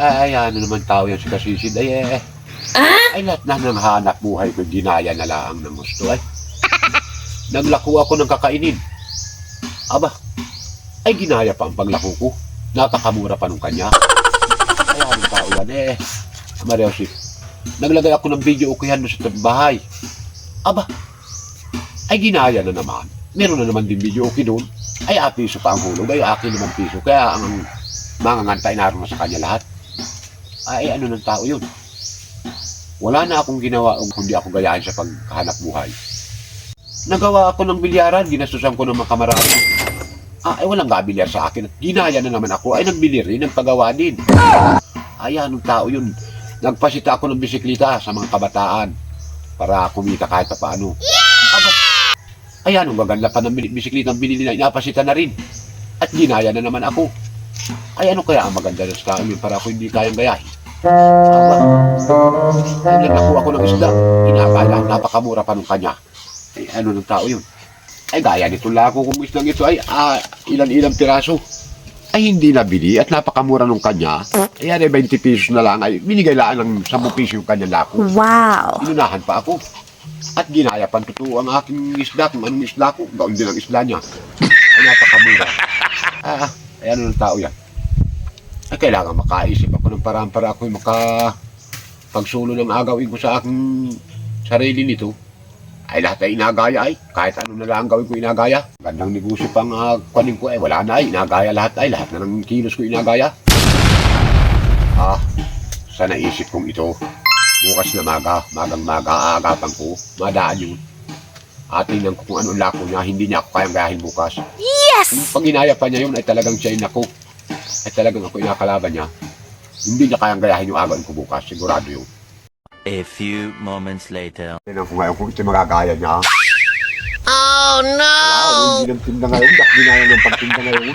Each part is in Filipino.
Ay, ano naman tao yan si Kasisid. Ay, lahat na ng hanap buhay ko, ginaya na lang ng gusto. Ay, naglako ako ng kakainin. Aba, ay ginaya pa ang paglako ko. Napakamura pa nung kanya. Ay, anong tao yan Mariosip, naglagay ako ng video okayan doon sa bahay. Aba, ay ginaya na naman. Meron na naman din video okay doon. Ay, piso pa ang hulog. Ay, akin naman piso. Kaya ang mga ngantay naroon sa kanya lahat. Ay, ano ng tao yun? Wala na akong ginawa kundi ako gayahin sa paghahanap buhay. Nagawa ako ng bilyaran, ginastusan ko ng mga kamarada. Ay, walang gabilyar sa akin. Ginaya na naman ako. Ay, nagbili rin, nagpagawa din. Ay, anong tao yun? Nagpasita ako ng bisikleta sa mga kabataan para kumita kahit pa paano. Aba, ay, anong gaganda pa ng bisikleta ang binili na inapasita na rin. At ginaya na naman ako. Ay, ano kaya ang maganda sa tao yun para ako hindi kayang gayahin? Aba, ay, nagnakuha ako ng isda. Inakala, napakamura pa nung kanya. Ay, ano ng tao yun? Ay, gaya nito lang ako kung isdang ito ay ilan-ilang piraso. Ay, hindi nabili at napakamura nung kanya. Ay, 20 pesos na lang. Ay, binigay lang ng 10 pesos yung kanya lako. Wow! Inunahan pa ako. At ginaya pa totoo ang aking isda. Kung anong isda ko, gaon din ang isda niya. Ay, napakamura. Ay, ano ng tao yan? Ay, kailangan makaisip ako ng paraan para ako'y makapagsulo ng agawin ko sa aking sarili nito. Ay, lahat ay inagaya ay. Kahit ano na lang gawin ko inagaya. Gandang negosyo pang kunin ko ay wala na ay. Inagaya lahat ay. Lahat na ng kilos ko inagaya. Sa naisip kong ito. Bukas na magang-maga, aagapan ko. Madaan yun. Tingnan ko kung anong lako niya. Hindi niya ako kayang gayahin bukas. Yes! Kung pag inaya pa niya yun ay talagang siya inako. Ay talagang ako inakalaban niya. Hindi niya kayang gayahin yung agawin ko bukas. Sigurado yun. A few moments later. Tingnan ko ngayon kung ito magagaya niya. Oh no! Hindi ng tinda ngayon. Ginaya ng pagtinda ngayon.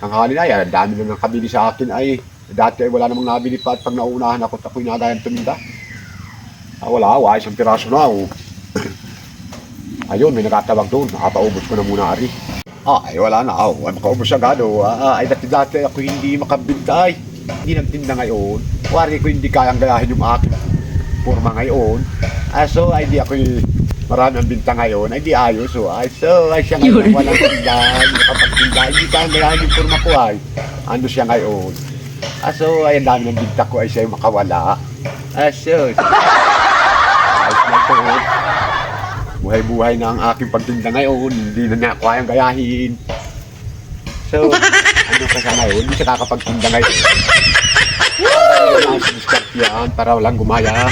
Ang hali na yan. Ang dami na ng kabili sa akin ay dati ay wala namang nabili pa at pag nauunahan ako at ako'y nagayang tuminda. Wala. Isang piraso na. Ayun, may nagtatawag doon. Nakapaubos ko na muna ari. Ay wala na. Makaubos agad. Ay dati ako hindi makabinta ay. Hindi nagtinda ngayon. Wari ko hindi kayang gayahin yung aking forma ngayon. So ay di ako marami ang binta ngayon. Ay di ayos. Ay siya ngayon walang tinda. Nakapagtinda. Hindi kayang gayahin yung forma ko ay. Ano siya ngayon. So ay ang dami ng binta ko ay siya yung makawala. Ayos na ito. Buhay-buhay na ang aking pagtinda ngayon. Hindi na niya kayang gayahin. So, ano ka sa ngayon? Hindi siya kakapagtinda ngayon. Ano na ang siniskat yan para walang gumaya.